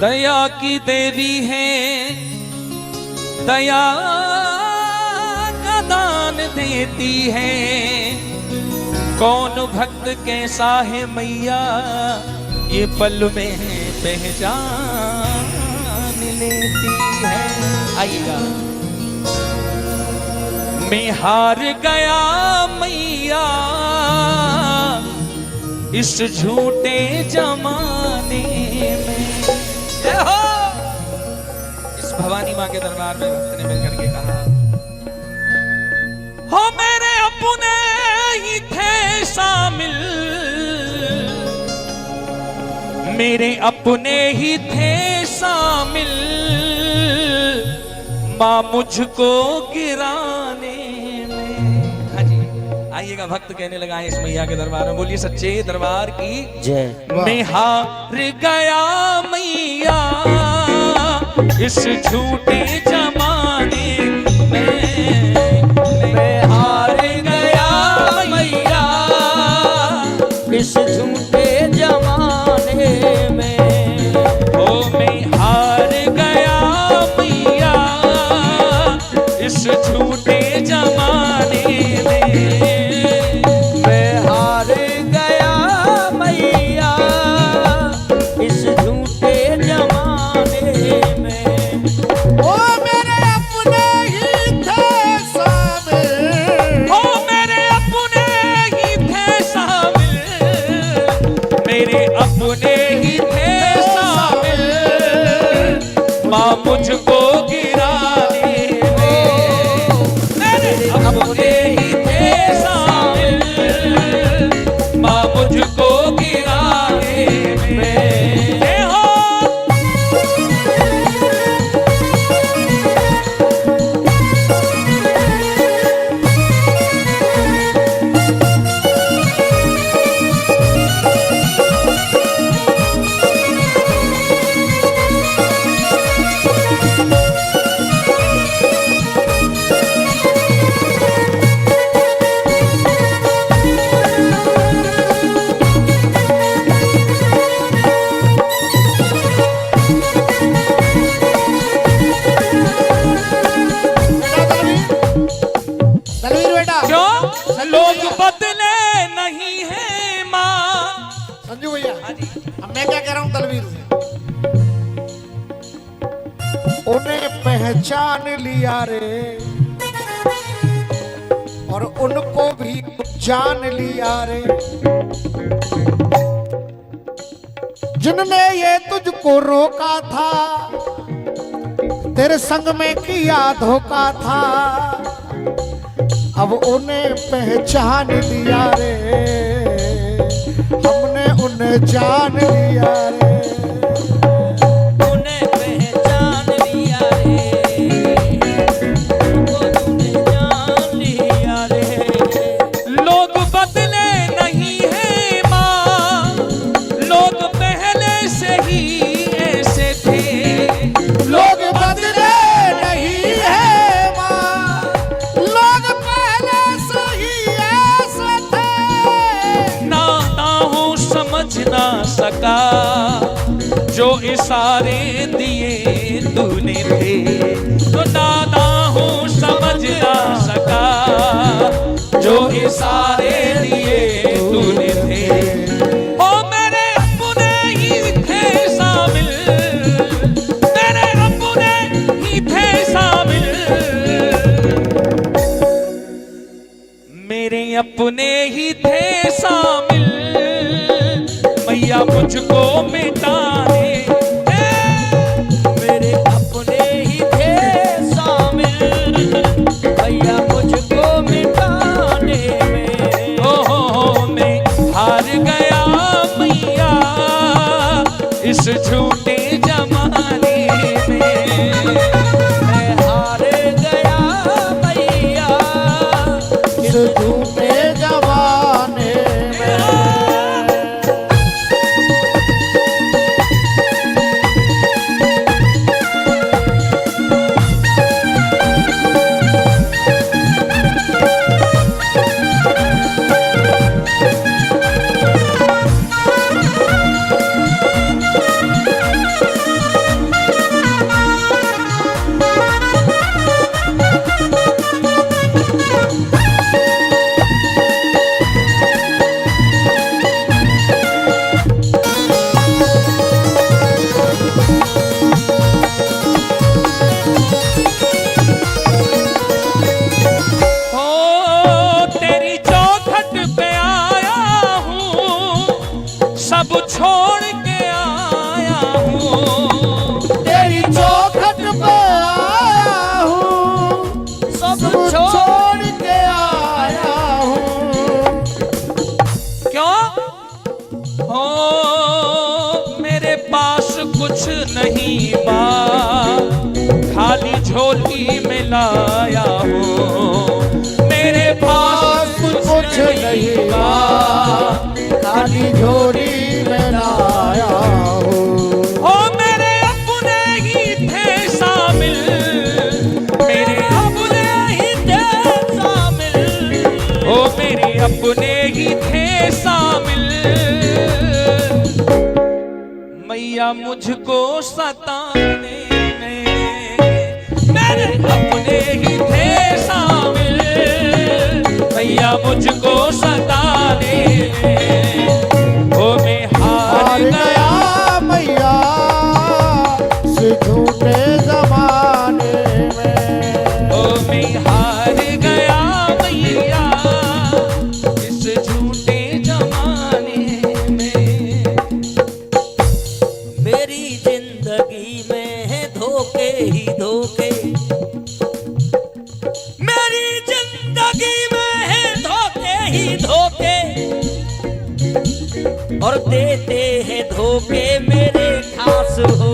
दया की देवी है, दया का दान देती है। कौन भक्त कैसा है मैया, ये पल में पहचान लेती है। आइएगा। मैं हार गया मैया इस झूठे जमाने में। इस भवानी माँ के दरबार में भक्त ने मिलकर के कहा, हो मेरे अपने ही थे शामिल, मेरे अपने ही थे शामिल, माँ मुझको गिराने में। हाँ जी, आइएगा। भक्त कहने लगा इस मैया के दरबार में, बोलिए सच्चे दरबार की जय। मैं हार गया मैया इस झूठे जमाने में, मैं हार गया मैया इस झूठे जमाने में। ओ मैं हार गया मैया इस झूठे जमाने में, मैं हार गया मैया इस झूठे जमाने में। ओ मेरे अपने ही थे शामिल, ओ मेरे अपने ही थे शामिल, मेरे अपने ही थे शामिल, माँ मुझको गिराने में। मेरे अपने ही थे शामिल, माँ मुझको गिराने में। लोग बदले नहीं है माँ। संजू भैया, मैं क्या कह रहा हूँ दलवीर से, उन्हें पहचान लिया रे और उनको भी जान लिया रे। जिनने ये तुझको रोका था, तेरे संग में किया धोखा था, अब उन्हें पहचान लिया रे, हमने उन्हें जान लिया रे, उन्हें पहचान लिया रे, उन्हें जान लिया रे। लोग बदले नहीं है माँ, लोग पहले से ही ऐसे थे। लोग बदले नहीं है माँ, लोग पहले से ही ऐसे थे। नाता हूँ समझ ना सका जो इशारे दिए तूने थे, तो नाता हूँ समझ ना सका जो इशारे दिए तूने थे। ओ मेरे अपने ही थे शामिल, मेरे अपने ही थे शामिल, मेरे अपने ही थे शामिल, मैया मुझको मिटाने। मेरे अपने ही थे शामिल, मैया मुझको मिटाने में। हो मैं हार गया मैया इस झूठे जमाने में, मैं हार गया मैया इस झूठे जमाने में। छोड़ के आया हूँ, तेरी चौखट पे आया हूँ, सब छोड़ के आया हूँ। क्यों हो मेरे पास कुछ नहीं बा, खाली झोली में लाया हूँ, मेरे पास कुछ नहीं बा, खाली झोली में लाया हूँ। ओ मेरे अपने ही थे शामिल, मेरे अपने ही थे शामिल, ओ मेरे अपने ही थे शामिल, मैया मुझको सताने में, मेरे अपने ही थे शामिल, मैया मुझको सताने में, ओ मैं हार गया मैया इस झूठे जमाने में। ओ मैं हार गया मैया इस झूठे जमाने में। मेरी जिंदगी में है धोखे ही धोखे, मेरी जिंदगी में है धोखे ही धोखे, और देते हैं धोखे मेरे खास हो